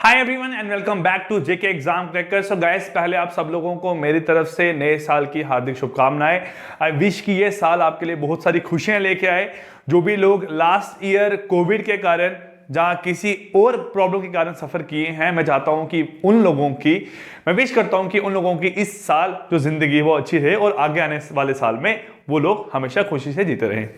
Hi everyone and welcome back to JK exam cracker. So guys, पहले आप सब लोगों को मेरी तरफ से नए साल की हार्दिक शुभकामनाएं। आई विश कि ये साल आपके लिए बहुत सारी खुशियां लेके आए। जो भी लोग लास्ट ईयर कोविड के कारण जहां किसी और प्रॉब्लम के कारण सफर किए हैं, मैं चाहता हूं कि उन लोगों की मैं विश करता हूं कि उन लोगों की इस साल जो जिंदगी है वो अच्छी रहे और आगे आने वाले साल में वो लोग हमेशा खुशी से जीते रहें।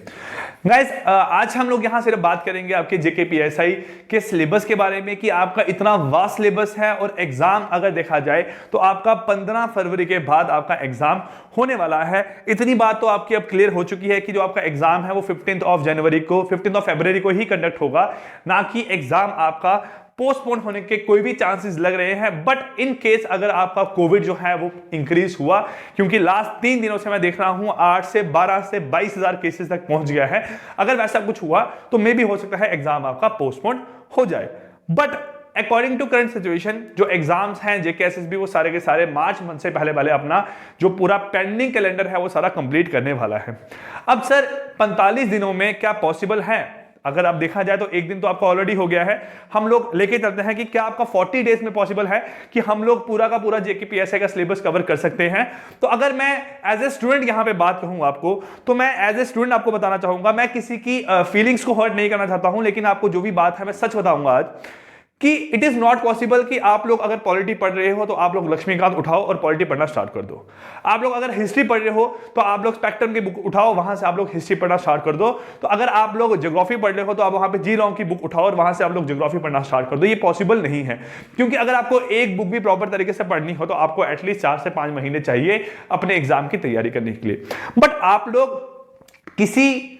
गाइस, आज हम लोग यहां सिर्फ बात करेंगे आपके जेके पीएसआई के सिलेबस के बारे में कि आपका इतना वास्ट सिलेबस है और एग्जाम अगर देखा जाए तो आपका 15 फरवरी के बाद आपका एग्जाम होने वाला है। इतनी बात तो आपकी अब क्लियर हो चुकी है कि जो आपका एग्जाम है वो 15 ऑफ फरवरी को ही कंडक्ट होगा, ना कि एग्जाम आपका पोस्टपोन होने के कोई भी चांसेस लग रहे हैं। बट इन केस अगर आपका कोविड जो है वो इंक्रीज हुआ, क्योंकि लास्ट 3 दिनों से मैं देख रहा हूं 8 से 12 से 22,000 केसेस तक पहुंच गया है, अगर वैसा कुछ हुआ तो मे भी हो सकता है एग्जाम आपका पोस्टपोन हो जाए। But according to current situation जो एग्जाम्स हैं जेके एसएसबी वो सारे के सारे मार्च मंथ से पहले वाले अपना जो पूरा पेंडिंग कैलेंडर है वो सारा कंप्लीट करने वाला है। अब सर 45 दिनों में क्या पॉसिबल है? अगर आप देखा जाए तो एक दिन तो आपका ऑलरेडी हो गया है। हम लोग लेके चलते हैं कि क्या आपका 40 डेज में पॉसिबल है कि हम लोग पूरा का पूरा जेके पीएसआई का सिलेबस कवर कर सकते हैं। तो अगर मैं एज ए स्टूडेंट यहां पे बात कहूं आपको, तो मैं एज ए स्टूडेंट आपको बताना चाहूंगा, मैं किसी की फीलिंग्स को हर्ट नहीं करना चाहता हूं, लेकिन आपको जो भी बात है मैं सच बताऊंगा आज कि इट इज नॉट पॉसिबल कि आप लोग अगर पॉलिटी पढ़ रहे हो तो आप लोग लक्ष्मीकांत उठाओ और पॉलिटी पढ़ना स्टार्ट कर दो। आप लोग अगर हिस्ट्री पढ़ रहे हो तो आप लोग स्पेक्ट्रम की बुक उठाओ, वहां से आप लोग हिस्ट्री पढ़ना स्टार्ट कर दो। तो अगर आप लोग ज्योग्राफी पढ़ रहे हो तो आप वहां पे जी लॉन्ग की बुक उठाओ और वहां से आप लोग ज्योग्राफी पढ़ना स्टार्ट कर दो। ये पॉसिबल नहीं है, क्योंकि अगर आपको एक बुक भी प्रॉपर तरीके से पढ़नी हो तो आपको एटलीस्ट 4 से 5 महीने चाहिए अपने एग्जाम की तैयारी करने के लिए। बट आप लोग किसी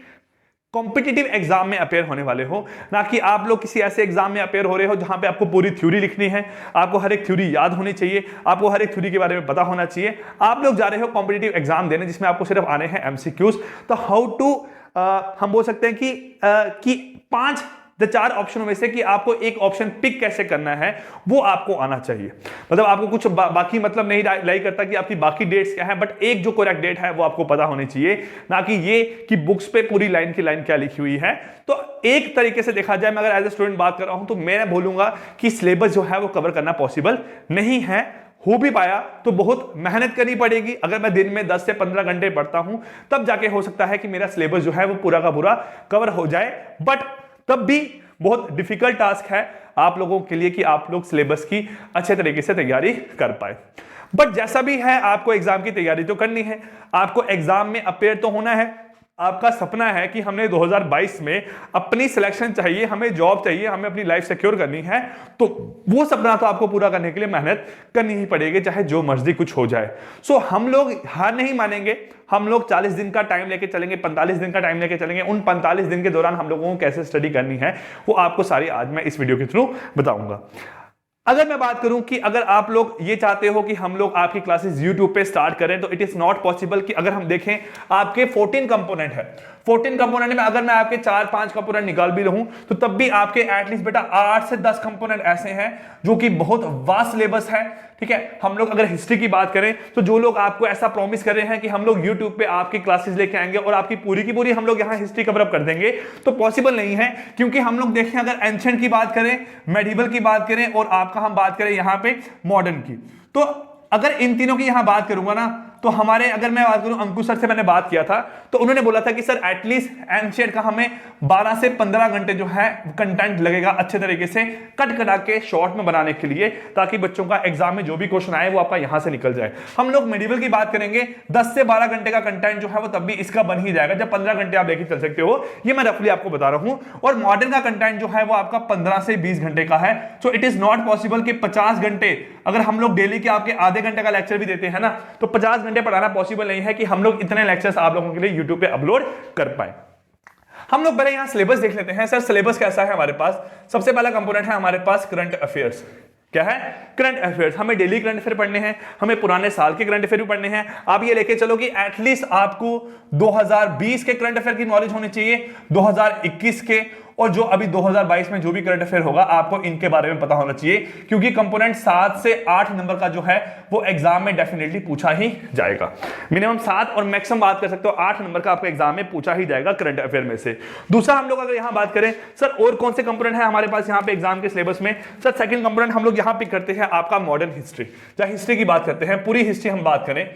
कॉम्पिटिटिव एग्जाम में अपेयर होने वाले हो, ना कि आप लोग किसी ऐसे एग्जाम में अपेयर हो रहे हो जहां पे आपको पूरी थ्योरी लिखनी है, आपको हर एक थ्योरी याद होनी चाहिए, आपको हर एक थ्योरी के बारे में पता होना चाहिए। आप लोग जा रहे हो कॉम्पिटिटिव एग्जाम देने जिसमें आपको सिर्फ आने हैं एमसीक्यूज। तो हाउ टू हम बोल सकते हैं कि 4 ऑप्शनों में से कि आपको एक ऑप्शन पिक कैसे करना है वो आपको आना चाहिए। मतलब आपको कुछ बाकी मतलब नहीं लाई करता कि आपकी बाकी डेट्स क्या है, बट एक जो करेक्ट डेट है वो आपको पता होनी चाहिए, ना कि ये कि बुक्स पे पूरी लाइन की लाइन क्या लिखी हुई है। तो एक तरीके से देखा जाए, मैं अगर एज ए स्टूडेंट बात कर रहा हूं तो मैं बोलूंगा कि सिलेबस जो है वो कवर करना पॉसिबल नहीं है। हो भी पाया तो बहुत मेहनत करनी पड़ेगी। अगर मैं दिन में 10 से 15 घंटे पढ़ता हूं तब जाके हो सकता है कि मेरा सिलेबस जो है वो पूरा का पूरा कवर हो जाए, बट तब भी बहुत डिफिकल्ट टास्क है आप लोगों के लिए कि आप लोग सिलेबस की अच्छे तरीके से तैयारी कर पाए। बट जैसा भी है, आपको एग्जाम की तैयारी तो करनी है, आपको एग्जाम में अपेयर तो होना है। आपका सपना है कि हमने 2022 में अपनी सिलेक्शन चाहिए, हमें जॉब चाहिए, हमें अपनी लाइफ सिक्योर करनी है, तो वो सपना तो आपको पूरा करने के लिए मेहनत करनी ही पड़ेगी, चाहे जो मर्जी कुछ हो जाए। सो हम लोग हार नहीं मानेंगे। हम लोग 40 दिन का टाइम लेके चलेंगे, 45 दिन का टाइम लेके चलेंगे। उन 45 दिन के दौरान हम लोगों को कैसे स्टडी करनी है वो आपको सारी आज मैं इस वीडियो के थ्रू बताऊंगा। अगर मैं बात करूं कि अगर आप लोग ये चाहते हो कि हम लोग आपकी क्लासेस YouTube पे स्टार्ट करें, तो इट इज नॉट पॉसिबल। कि अगर हम देखें आपके 14 कंपोनेंट है, 14 कंपोनेंट में अगर मैं आपके 4-5 कंपोनेंट निकाल भी रहूं तो तब भी आपके एटलीस्ट बेटा 8 से 10 कंपोनेंट ऐसे हैं जो कि बहुत वास्ट सिलेबस है। ठीक है, हम लोग अगर हिस्ट्री की बात करें तो जो लोग आपको ऐसा प्रॉमिस कर रहे हैं कि हम लोग YouTube पे आपकी क्लासेस लेके आएंगे और आपकी पूरी की पूरी हम लोग यहां हिस्ट्री कवर अप कर देंगे, तो पॉसिबल नहीं है। क्योंकि हम लोग देखें, अगर एंशिएंट की बात करें, मेडिवल की बात करें और आपका हम बात करें यहां पे मॉडर्न की, तो अगर इन तीनों की यहां बात करूंगा ना, तो हमारे अगर मैं बात करूं अंकुश सर से मैंने बात किया था तो उन्होंने बोला था कि सर एटलीस्ट एंशिएंट का हमें 12 से 15 घंटे जो है कंटेंट लगेगा अच्छे तरीके से कट कटा के शॉर्ट में बनाने के लिए, ताकि बच्चों का एग्जाम में जो भी क्वेश्चन आए वो आपका यहां से निकल जाए। हम लोग मेडिवल की बात करेंगे, 10 से 12 घंटे का कंटेंट जो है वो तब भी इसका बन ही जाएगा, जब 15 घंटे आप लेके चल सकते हो। ये मैं रफली आपको बता रहा हूं। और मॉडर्न का कंटेंट जो है वो आपका 15 से 20 घंटे का है। So it is not possible कि 50 घंटे, अगर हम लोग डेली के आपके आधे घंटे का लेक्चर भी देते हैं ना, तो 50 घंटे पढ़ाना पॉसिबल नहीं है कि हम लोग इतने लेक्चर्स आप लोगों के लिए YouTube पे अपलोड कर पाए। हम लोग पहले यहां सिलेबस देख लेते हैं। सर सिलेबस कैसा है हमारे पास? सबसे पहला कंपोनेंट है हमारे पास करंट अफेयर्स। क्या है? Current affairs. हमें डेली करंट अफेयर पढ़ने हैं, हमें पुराने साल के करंट अफेयर भी पढ़ने हैं। आप ये लेके चलो कि एटलीस्ट आपको 2020 के करंट अफेयर की नॉलेज होनी चाहिए, 2021 के और जो अभी 2022 में जो भी करंट अफेयर होगा आपको इनके बारे में पता होना चाहिए, क्योंकि कंपोनेंट 7 से 8 नंबर का जो है वो एग्जाम में डेफिनेटली पूछा ही जाएगा। मिनिमम 7 और मैक्सिमम बात कर सकते हो 8 नंबर का आपको एग्जाम में पूछा ही जाएगा करंट अफेयर में से। दूसरा हम लोग अगर यहां बात करें सर और कौन से कंपोनेंट है हमारे पास यहां पे एग्जाम के सिलेबस में, सर सेकंड कंपोनेंट हम लोग यहां पे करते हैं आपका मॉडर्न हिस्ट्री। जहां हिस्ट्री की बात करते हैं, पूरी हिस्ट्री हम बात करें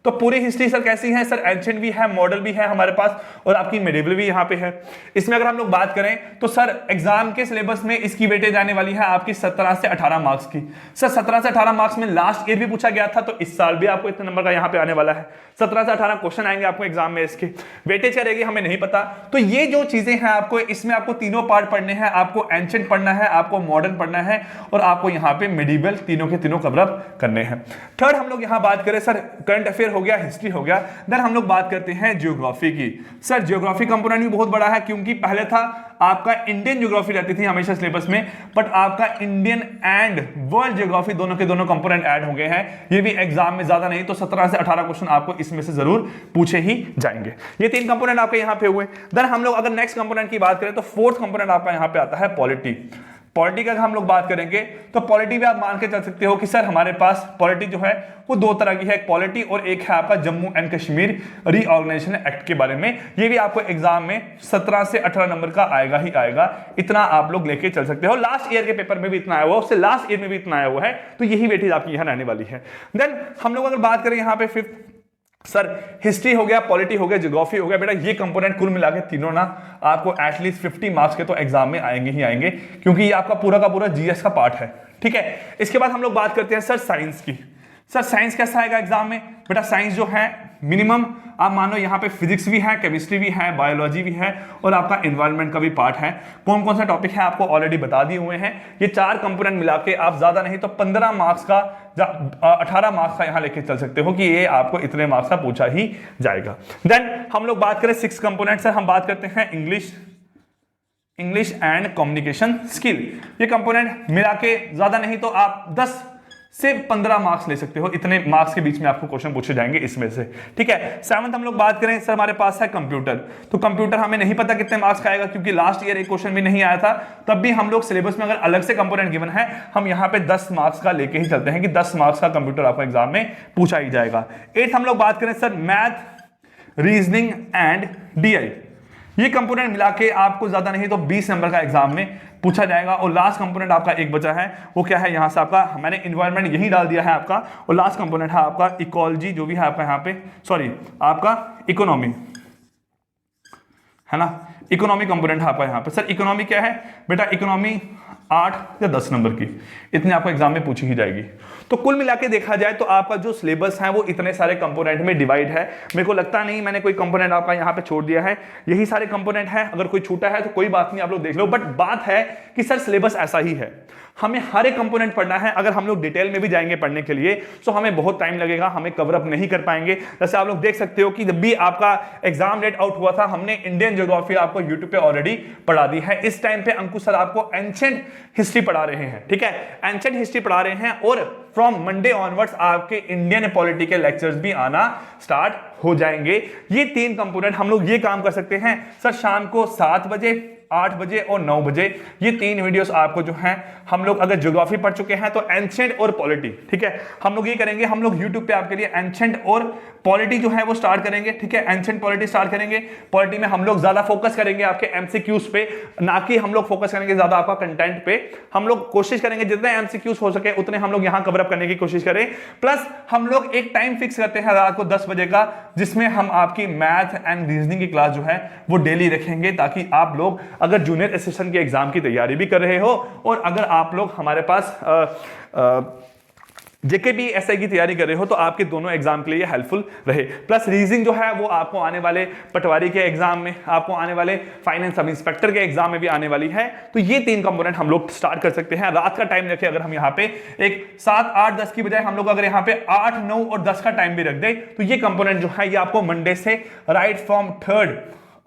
तो पूरी हिस्ट्री सर कैसी है सर, एंशिएंट भी है, मॉडल भी है हमारे पास और आपकी मेडिवल भी यहां पे है। इसमें अगर हम लोग बात करें तो सर एग्जाम के सिलेबस में इसकी वेटेज आने वाली है आपकी 17 से 18 मार्क्स की। सर 17 से 18 मार्क्स में लास्ट ईयर भी पूछा गया था, तो इस साल भी आपको इतने नंबर का यहां पे आने वाला है। 17 से 18 क्वेश्चन आएंगे आपको एग्जाम में, इसके वेटेज क्या रहेगी हमें नहीं पता। तो ये जो चीजें हैं आपको इसमें आपको तीनों पार्ट पढ़ने हैं, आपको एंशिएंट पढ़ना है, आपको मॉडर्न पढ़ना है और आपको यहाँ पे मेडिवल, तीनों के तीनों कवर अप करने हैं। थर्ड हम लोग यहाँ बात करें सर करंट अफेयर हो गया, हिस्ट्री हो गया, देन हम लोग बात करते हैं ज्योग्राफी की। सर ज्योग्राफी कंपोनेंट भी बहुत बड़ा है, क्योंकि पहले था आपका इंडियन ज्योग्राफी रहती थी हमेशा सिलेबस में, बट आपका इंडियन एंड वर्ल्ड ज्योग्राफी दोनों के दोनों कंपोनेंट ऐड हो गए हैं। ये भी एग्जाम में ज्यादा नहीं तो 17 से 18 क्वेश्चन आपको इसमें से जरूर पूछे ही जाएंगे। ये 3 कंपोनेंट आपके यहां पे हुए। देन हम लोग अगर नेक्स्ट कंपोनेंट की बात करें तो फोर्थ कंपोनेंट आपका यहां पे आता है पॉलिटी। पॉलिटी का हम लोग बात करेंगे तो पॉलिटी भी आप मान के चल सकते हो कि सर हमारे पास पॉलिटी जो है वो 2 तरह की है, एक पॉलिटी और एक है आपका Jammu and Kashmir reorganisation act के बारे में। ये भी आपको एग्जाम में 17 से 18 नंबर का आएगा ही आएगा, इतना आप लोग लेके चल सकते हो। लास्ट ईयर के पेपर में भी इतना आया हुआ, उससे लास्ट ईयर में भी इतना आया हुआ है, तो यही वेटेज आपकी यहां रहने वाली है। देन हम लोग अगर बात करें यहाँ पे फिफ्थ सर हिस्ट्री हो गया, पॉलिटी हो गया, ज्योग्राफी हो गया, बेटा ये कंपोनेंट कुल मिला के तीनों ना आपको एटलीस्ट 50 मार्क्स के तो एग्जाम में आएंगे ही आएंगे, क्योंकि ये आपका पूरा का पूरा जीएस का पार्ट है। ठीक है, इसके बाद हम लोग बात करते हैं सर साइंस की। सर साइंस कैसा आएगा एग्जाम में, बेटा साइंस जो है मिनिमम आप मानो यहाँ पे फिजिक्स भी है, केमिस्ट्री भी है, बायोलॉजी भी है और आपका एनवायरनमेंट का भी पार्ट है। कौन कौन सा टॉपिक है आपको ऑलरेडी बता दिए हुए हैं। ये 4 कंपोनेंट मिला के आप ज्यादा नहीं तो 15 मार्क्स का 18 मार्क्स का यहां लेके चल सकते हो कि ये आपको इतने मार्क्स का पूछा ही जाएगा। देन हम लोग बात करें 6 कंपोनेंट, सर हम बात करते हैं इंग्लिश एंड कम्युनिकेशन स्किल। ये कंपोनेंट मिला के ज्यादा नहीं तो आप 10 से 15 मार्क्स ले सकते हो, इतने मार्क्स के बीच में आपको क्वेश्चन पूछे जाएंगे इसमें से। ठीक है, 7th हम लोग बात करें सर हमारे पास है कंप्यूटर। तो कंप्यूटर हमें नहीं पता कितने मार्क्स का आएगा, क्योंकि लास्ट ईयर एक क्वेश्चन भी नहीं आया था, तब भी हम लोग सिलेबस में अगर अलग से कंपोनेंट गिवन है हम यहाँ पे 10 मार्क्स का लेके ही चलते हैं कि 10 मार्क्स का कंप्यूटर आपको एग्जाम में पूछा ही जाएगा। 8th हम लोग बात करें sir math, reasoning and DI. ये कंपोनेंट मिला के आपको ज्यादा नहीं तो 20 नंबर का एग्जाम में पूछा जाएगा। और लास्ट कंपोनेंट आपका एक बचा है, वो क्या है, यहां से आपका मैंने एनवायरनमेंट यही डाल दिया है आपका, और लास्ट कंपोनेंट है आपका इकोलॉजी, जो भी है आपका यहाँ पे, सॉरी आपका इकोनॉमी है ना, इकोनॉमी कंपोनेंट है आपका यहाँ पे। सर इकोनॉमी क्या है बेटा, इकोनॉमी 8 या 10 नंबर की इतने आपको एग्जाम में पूछी ही जाएगी। तो कुल मिला के देखा जाए तो आपका जो सिलेबस है वो इतने सारे कंपोनेंट में डिवाइड है। मेरे को लगता नहीं मैंने कोई कंपोनेंट आपका यहाँ पे छोड़ दिया है, यही सारे कंपोनेंट है। अगर कोई छूटा है तो कोई बात नहीं, आप लोग देख लो। बट बात है कि सर सिलेबस ऐसा ही है, हमें हर एक कंपोनेंट पढ़ना है। अगर हम लोग डिटेल में भी जाएंगे पढ़ने के लिए तो हमें बहुत टाइम लगेगा, हमें कवर अप नहीं कर पाएंगे। जैसे आप लोग देख सकते हो कि जब भी आपका एग्जाम डेट आउट हुआ था हमने इंडियन ज्योग्राफी आपको यूट्यूब पे ऑलरेडी पढ़ा दी है। इस टाइम पे अंकुश सर आपको एंशिएंट हिस्ट्री पढ़ा रहे हैं। ठीक है, एंशिएंट हिस्ट्री पढ़ा रहे हैं और फ्रॉम मंडे ऑनवर्ड्स आपके इंडियन पॉलिटी के लेक्चर्स भी आना स्टार्ट हो जाएंगे। ये 3 कंपोनेंट हम लोग ये काम कर सकते हैं सर शाम को 7 बजे, 8 बजे और 9 बजे। ये 3 वीडियोस आपको जो हैं, हम लोग अगर ज्योग्राफी पढ़ चुके हैं तो एंशिएंट और पॉलिटी, ठीक है, हम लोग ये करेंगे, हम लोग यूट्यूब पे आपके लिए एंशिएंट और पॉलिटी जो है वो स्टार्ट करेंगे। ठीक है, एंशिएंट पॉलिटी स्टार्ट करेंगे। पॉलिटी में हम लोग ज्यादा फोकस करेंगे आपके एमसीक्यूज पे, ना कि हम लोग फोकस करेंगे ज्यादा आपका कंटेंट पे। हम लोग कोशिश करेंगे जितने एमसीक्यूज हो सके उतने हम लोग यहां कवर अप करने की कोशिश करें। प्लस हम लोग एक टाइम फिक्स करते हैं रात को 10 बजे का, जिसमें हम आपकी मैथ एंड रीजनिंग की क्लास जो है वो डेली रखेंगे, ताकि आप लोग अगर जूनियर असिस्टेंट के एग्जाम की तैयारी भी कर रहे हो और अगर आप लोग हमारे पास जेकेबी एसआई की तैयारी कर रहे हो तो आपके दोनों एग्जाम के लिए हेल्पफुल रहे। प्लस रीजनिंग जो है वो आपको आने वाले पटवारी के एग्जाम में, आपको आने वाले फाइनेंस सब इंस्पेक्टर के एग्जाम में भी आने वाली है। तो ये 3 कंपोनेंट हम लोग स्टार्ट कर सकते हैं। रात का टाइम रखें अगर हम यहाँ पे एक 7, 8, 10 की बजाय हम लोग अगर यहाँ पे 8, 9 और 10 का टाइम भी रख दें तो ये कंपोनेंट जो है ये आपको मंडे से right from 3rd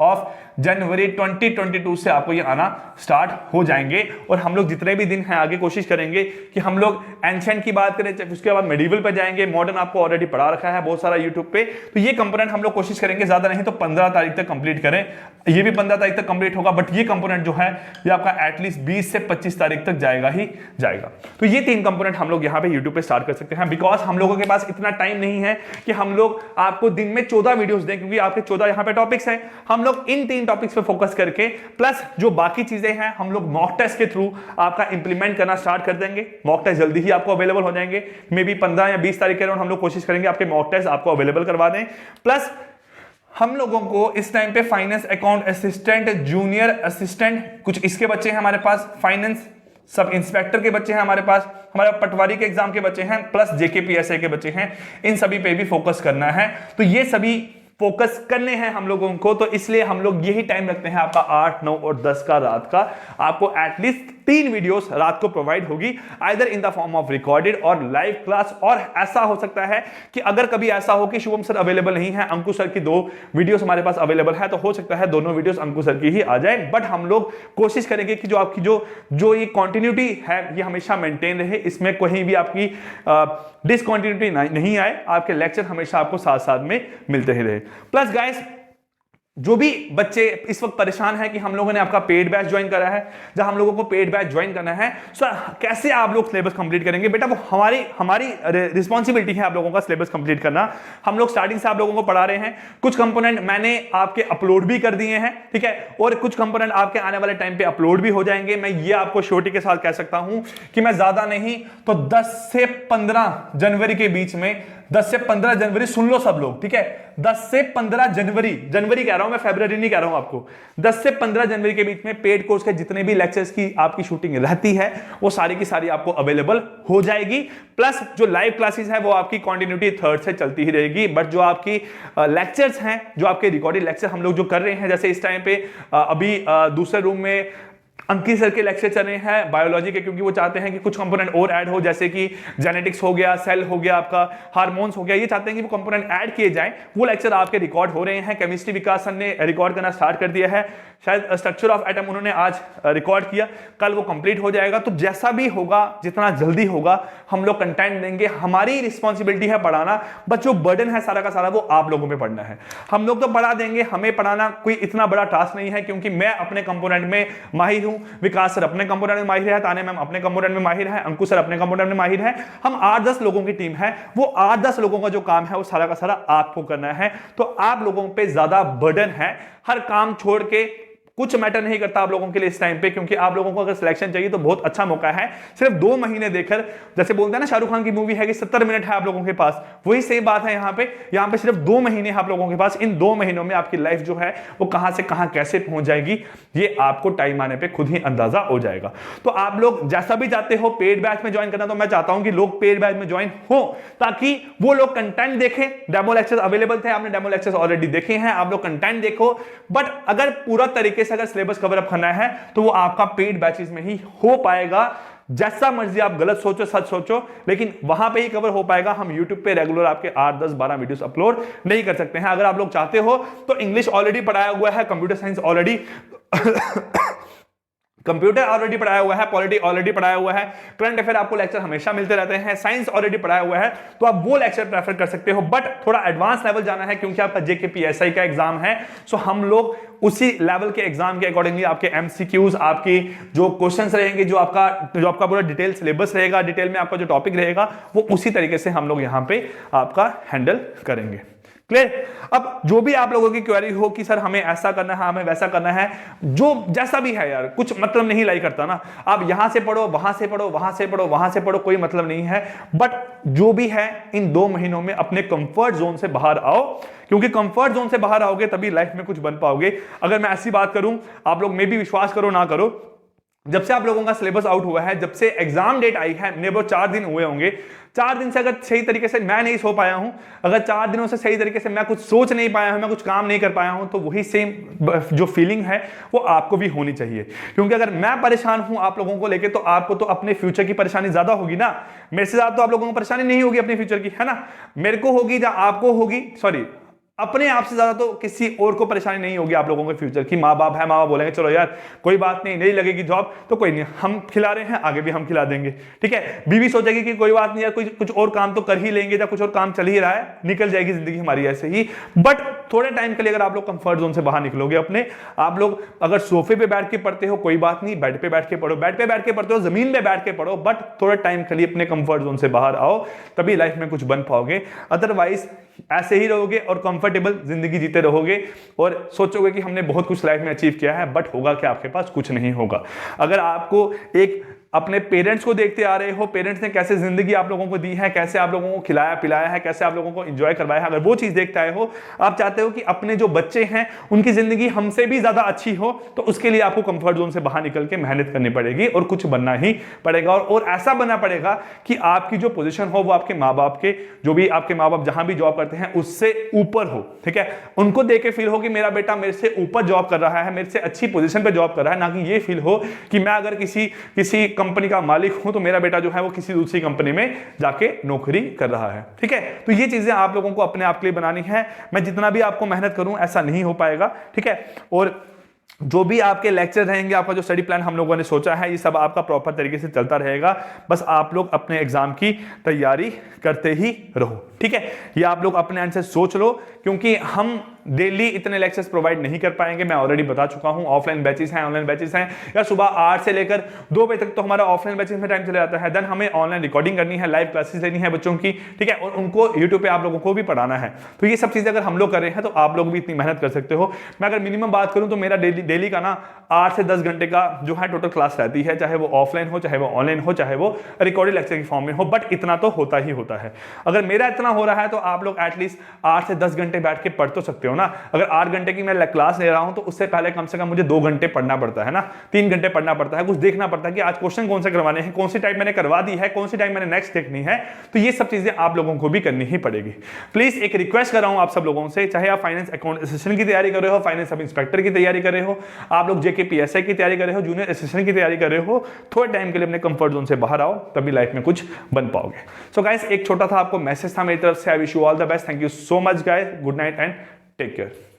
of January 2022 से आपको ये आना स्टार्ट हो जाएंगे। और हम लोग जितने भी दिन हैं आगे कोशिश करेंगे कि हम लोग एंशिएंट की बात करें, उसके बाद मेडिवल पे जाएंगे, मॉडर्न आपको ऑलरेडी पढ़ा रखा है बहुत सारा यूट्यूब पे। तो ये कंपोनेंट हम लोग कोशिश करेंगे ज्यादा नहीं तो 15 तारीख तक कंप्लीट करें। ये भी 15 तारीख तक कंप्लीट होगा, बट ये कंपोनेंट जो है ये आपका एटलीस्ट 20 से 25 तारीख तक जाएगा ही जाएगा। तो ये 3 कंपोनेंट हम लोग यहाँ पे यूट्यूब पे स्टार्ट कर सकते हैं, बिकॉज हम लोगों के पास इतना टाइम नहीं है कि हम लोग आपको दिन में 14 वीडियोस दें, क्योंकि आपके 14 यहाँ पे टॉपिक्स हैं। हम लोग इन 3 टॉपिक्स पे फोकस करके प्लस जो बाकी चीजें हैं हम लोग मॉक टेस्ट के थ्रू आपका इंप्लीमेंट करना स्टार्ट कर देंगे। मॉक टेस्ट जल्दी ही आपको अवेलेबल हो जाएंगे, मे बी 15 या 20 तारीख के अराउंड हम लोग कोशिश करेंगे आपके मॉक टेस्ट आपको अवेलेबल करवा दें। प्लस हम लोगों को इस टाइम पे finance account assistant, junior assistant, कुछ इसके बच्चे हैं हमारे पास, फाइनेंस सब इंस्पेक्टर के बच्चे हैं हमारे पास, हमारे पटवारी के एग्जाम के बच्चे हैं, प्लस जेकेपीएसआई के बच्चे हैं। इन सभी पे भी फोकस करना है। तो ये सभी फोकस करने हैं हम लोगों को, तो इसलिए हम लोग यही टाइम रखते हैं आपका 8, 9 और 10 का रात का। आपको एटलीस्ट 3 वीडियोस रात को प्रोवाइड होगी, either in the form of recorded और लाइव क्लास। और ऐसा हो सकता है कि अगर कभी ऐसा हो कि शुभम सर अवेलेबल नहीं है, अंकुश सर की 2 वीडियोस हमारे पास अवेलेबल है, तो हो सकता है दोनों वीडियोस अंकुश सर की ही आ जाए। बट हम लोग कोशिश करेंगे कि जो आपकी जो ये कंटिन्यूटी है ये हमेशा मेंटेन रहे, इसमें कहीं भी आपकी डिसकंटिन्यूटी नहीं आए, आपके लेक्चर हमेशा आपको साथ साथ में मिलते ही रहे। प्लस गाइस, जो भी बच्चे इस वक्त परेशान है कि हम लोगों ने आपका पेड बैच ज्वाइन करा है, जहां हम लोगों को पेड बैच ज्वाइन करना है, सर कैसे आप लोग सिलेबस कंप्लीट करेंगे? बेटा वो हमारी रिस्पॉन्सिबिलिटी है आप लोगों का सिलेबस कंप्लीट करना। हम लोग स्टार्टिंग से आप लोगों को पढ़ा रहे हैं, कुछ कंपोनेंट मैंने आपके अपलोड भी कर दिए हैं, ठीक है, और कुछ कंपोनेंट आपके आने वाले टाइम पे अपलोड भी हो जाएंगे। मैं ये आपको श्योरिटी के साथ कह सकता हूं कि मैं ज्यादा नहीं तो 10 से 15 जनवरी के बीच में, 10 से 15 जनवरी सुन लो सब लोग, ठीक है, 10 से 15 जनवरी कह रहा हूं मैं, फरवरी नहीं कह रहा हूं आपको। 10 से 15 जनवरी के बीच में पेड कोर्स के जितने भी लेक्चर्स की आपकी शूटिंग रहती है वो सारी की सारी आपको अवेलेबल हो जाएगी। प्लस जो लाइव क्लासेस है वो आपकी कंटिन्यूटी 3rd से चलती ही रहेगी। बट जो आपकी लेक्चर्स हैं, जो आपके रिकॉर्डेड लेक्चर हम लोग जो कर रहे हैं, जैसे इस टाइम पे अभी दूसरे रूम में अंकित सर के लेक्चर चल रहे हैं बायोलॉजी के, क्योंकि वो चाहते हैं कि कुछ कंपोनेंट और ऐड हो, जैसे कि जेनेटिक्स हो गया, सेल हो गया, आपका हार्मोन्स हो गया, ये चाहते हैं कि वो कंपोनेंट ऐड किए जाएं। वो लेक्चर आपके रिकॉर्ड हो रहे हैं। केमिस्ट्री विकास सर ने रिकॉर्ड करना स्टार्ट कर दिया है, शायद स्ट्रक्चर ऑफ एटम उन्होंने आज रिकॉर्ड किया, कल वो कंप्लीट हो जाएगा। तो जैसा भी होगा, जितना जल्दी होगा, हम लोग कंटेंट देंगे। हमारी रिस्पॉन्सिबिलिटी है पढ़ाना, बट जो बर्डन है सारा का सारा वो आप लोगों पे पढ़ना है। हम लोग तो पढ़ा देंगे, हमें पढ़ाना कोई इतना बड़ा टास्क नहीं है, क्योंकि मैं अपने कंपोनेंट में माहिर हूं, विकास सर अपने कंपोनेंट में माहिर है, ताने मैम अपने कंपोनेंट में माहिर है, अंकुश सर अपने कंपोनेंट में माहिर है। हम 8-10 लोगों की टीम है, वो 8-10 लोगों का जो काम है वो सारा का सारा आपको करना है। तो आप लोगों पे ज्यादा बर्डन है, हर काम छोड़ के कुछ मैटर नहीं करता आप लोगों के लिए इस टाइम पे, क्योंकि आप लोगों को अगर सिलेक्शन चाहिए तो बहुत अच्छा मौका है। सिर्फ 2 महीने देकर, जैसे बोलते हैं ना शाहरुख खान की मूवी है कि 70 मिनट है आप लोगों के पास, वही सेम बात है यहाँ पे सिर्फ 2 महीने आप लोगों के पास। इन 2 महीनों में आपकी लाइफ जो है वो कहां से कहां कैसे पहुंच जाएगी ये आपको टाइम आने पर खुद ही अंदाजा हो जाएगा। तो आप लोग जैसा भी चाहते हो पेड बैच में ज्वाइन करना, तो मैं चाहता हूं कि लोग पेड बैच में ज्वाइन हो, ताकि वो लोग कंटेंट देखें। डेमो लेक्चर्स अवेलेबल थे, आपने डेमो लेक्चर्स ऑलरेडी देखे हैं, आप लोग कंटेंट देखो। बट अगर पूरा तरीके से अगर सिलेबस कवर अप करना है तो वो आपका पेड बैचेस में ही हो पाएगा। जैसा मर्जी आप गलत सोचो सच सोचो, लेकिन वहां पे ही कवर हो पाएगा। हम YouTube पे रेगुलर आपके 8, 10, 12 वीडियोस अपलोड नहीं कर सकते हैं। अगर आप लोग चाहते हो तो इंग्लिश ऑलरेडी पढ़ाया हुआ है, computer science already computer already पढ़ाया हुआ है, पॉलिटी ऑलरेडी पढ़ाया हुआ है, करंट अफेयर आपको लेक्चर हमेशा मिलते रहते हैं, साइंस ऑलरेडी पढ़ाया हुआ है, तो आप वो लेक्चर प्रेफर कर सकते हो। बट थोड़ा एडवांस लेवल जाना है, क्योंकि आपका जेकेपीएसआई का एग्जाम है, सो हम लोग उसी लेवल के एग्जाम के अकॉर्डिंगली आपके एमसीक्यूज, आपकी जो क्वेश्चंस रहेंगे, जो आपका पूरा डिटेल सिलेबस रहेगा, डिटेल में आपका जो टॉपिक रहेगा, वो उसी तरीके से हम लोग यहाँ पे आपका हैंडल करेंगे। क्लियर? अब जो भी आप लोगों की क्वेरी हो कि सर हमें ऐसा करना है, हमें वैसा करना है, जो जैसा भी है यार, कुछ मतलब नहीं लाई करता ना। आप यहां से पढ़ो, वहां से पढ़ो, वहां से पढ़ो, वहां से पढ़ो, कोई मतलब नहीं है। बट जो भी है इन 2 महीनों में अपने कंफर्ट जोन से बाहर आओ, क्योंकि कंफर्ट जोन से बाहर आओगे तभी लाइफ में कुछ बन पाओगे। अगर मैं ऐसी बात करूं, आप लोग मे भी विश्वास करो ना करो, जब से आप लोगों का सिलेबस आउट हुआ है, जब से एग्जाम डेट आई है, नेबर 4 दिन हुए होंगे, 4 दिन से अगर सही तरीके से मैं नहीं सो पाया हूं, अगर 4 दिनों से सही तरीके से मैं कुछ सोच नहीं पाया हूं, मैं कुछ काम नहीं कर पाया हूं, तो वही सेम जो फीलिंग है वो आपको भी होनी चाहिए। क्योंकि अगर मैं परेशान हूं आप लोगों को लेके, तो आपको तो अपने फ्यूचर की परेशानी ज्यादा होगी ना। मेरे से ज्यादा तो आप लोगों को परेशानी नहीं होगी अपने फ्यूचर की, है ना। मेरे को होगी या आपको होगी, सॉरी, अपने आप से ज्यादा तो किसी और को परेशानी नहीं होगी आप लोगों के फ्यूचर की। माँ बाप है, माँ बाप बोलेंगे चलो यार कोई बात नहीं लगेगी जॉब तो कोई नहीं, हम खिला रहे हैं आगे भी हम खिला देंगे, ठीक है। बीवी सोचेगी कि कोई बात नहीं यार, कोई कुछ और काम तो कर ही लेंगे, या कुछ और काम चल ही रहा है, निकल जाएगी जिंदगी हमारी ऐसे ही। बट थोड़े टाइम के लिए अगर आप लोग कंफर्ट जोन से बाहर निकलोगे अपने, आप लोग अगर सोफे पे बैठ के पढ़ते हो कोई बात नहीं, बेड पे बैठ के पढ़ो, बेड पे बैठ के पढ़ते हो, जमीन पे बैठ के पढ़ो, बट थोड़े टाइम के लिए अपने कंफर्ट जोन से बाहर आओ, तभी लाइफ में कुछ बन पाओगे। अदरवाइज ऐसे ही रहोगे और कंफर्टेबल जिंदगी जीते रहोगे और सोचोगे कि हमने बहुत कुछ लाइफ में अचीव किया है, बट होगा कि आपके पास कुछ नहीं होगा। अगर आपको एक अपने पेरेंट्स को देखते आ रहे हो, पेरेंट्स ने कैसे जिंदगी आप लोगों को दी है, कैसे आप लोगों को खिलाया पिलाया है, कैसे आप लोगों को एंजॉय करवाया है, अगर वो चीज देखते आए हो, आप चाहते हो कि अपने जो बच्चे हैं उनकी जिंदगी हमसे भी ज्यादा अच्छी हो, तो उसके लिए आपको कंफर्ट जोन से बाहर निकल के मेहनत करनी पड़ेगी और कुछ बनना ही पड़ेगा। और ऐसा बनना पड़ेगा कि आपकी जो पोजीशन हो वो आपके माँ बाप के, जो भी आपके माँ बाप जहां भी जॉब करते हैं उससे ऊपर हो, ठीक है। उनको देख के फील हो कि मेरा बेटा मेरे से ऊपर जॉब कर रहा है, मेरे से अच्छी पोजीशन पे जॉब कर रहा है, ना कि ये फील हो कि मैं अगर किसी कंपनी का मालिक हूं तो मेरा बेटा जो है वो किसी दूसरी कंपनी में जाके नौकरी कर रहा है, ठीक है। तो ये चीजें आप लोगों को अपने आप के लिए बनानी है। मैं जितना भी आपको मेहनत करूं ऐसा नहीं हो पाएगा, ठीक है। और जो भी आपके लेक्चर रहेंगे, आपका जो स्टडी प्लान हम लोगों ने सोचा है, ये सब आपका प्रॉपर तरीके से चलता रहेगा। बस आप लोग अपने एग्जाम की तैयारी करते ही रहो, ठीक है। ये आप लोग अपने एंड से सोच लो, क्योंकि हम डेली इतने लेक्चर्स प्रोवाइड नहीं कर पाएंगे, मैं ऑलरेडी बता चुका हूं। ऑफलाइन बैचेस हैं, ऑनलाइन बैचेस हैं, या सुबह 8 से लेकर 2 बजे तक तो हमारा ऑफलाइन बैचेस में टाइम चला जाता है। देन हमें ऑनलाइन रिकॉर्डिंग करनी है, लाइव क्लासेस लेनी है बच्चों की, ठीक है, और उनको यूट्यूब पे आप लोगों को भी पढ़ाना है। तो ये सब चीजें अगर हम लोग कर रहे हैं तो आप लोग भी इतनी मेहनत कर सकते हो। मैं अगर मिनिमम बात करूं तो मेरा डेली का ना 8 से 10 घंटे का जो है टोटल क्लास रहती है, चाहे वो ऑफलाइन हो, चाहे वो ऑनलाइन हो, चाहे वो रिकॉर्डेड लेक्चर की फॉर्म में हो, बट इतना तो होता ही होता है। अगर मेरा इतना हो रहा है तो आप लोग एटलीस्ट 8 से 10 घंटे बैठ के पढ़ तो सकते हो ना। अगर 8 घंटे की मैं क्लास ले रहा हूं तो उससे पहले कम से कम मुझे 2 घंटे पढ़ना पड़ता है ना, 3 घंटे पढ़ना पड़ता है, कुछ देखना पड़ता है कि आज क्वेश्चन कौन से करवाने हैं, कौन सी टाइप मैंने करवा दी है, कौन सी टाइप मैंने नेक्स्ट देखनी है। तो ये सब चीजें आप लोगों को भी करनी ही पड़ेगी। प्लीज एक रिक्वेस्ट कर रहा हूं आप सब लोगों से, चाहे आप फाइनेंस अकाउंट असिस्टेंट की तैयारी कर रहे हो, फाइनेंस सब इंस्पेक्टर की तैयारी कर रहे हो, आप लोग जेके पीएसआई की तैयारी कर रहे हो, जूनियर असिस्टेंट की तैयारी कर रहे हो, थोड़े टाइम के लिए अपने कंफर्ट जोन से बाहर आओ, तभी लाइफ में कुछ बन पाओगे। सो गाइस, एक छोटा था आपको मैसेज था मेरी तरफ से। I wish you all the best. Thank you so much guys. Good night and take care.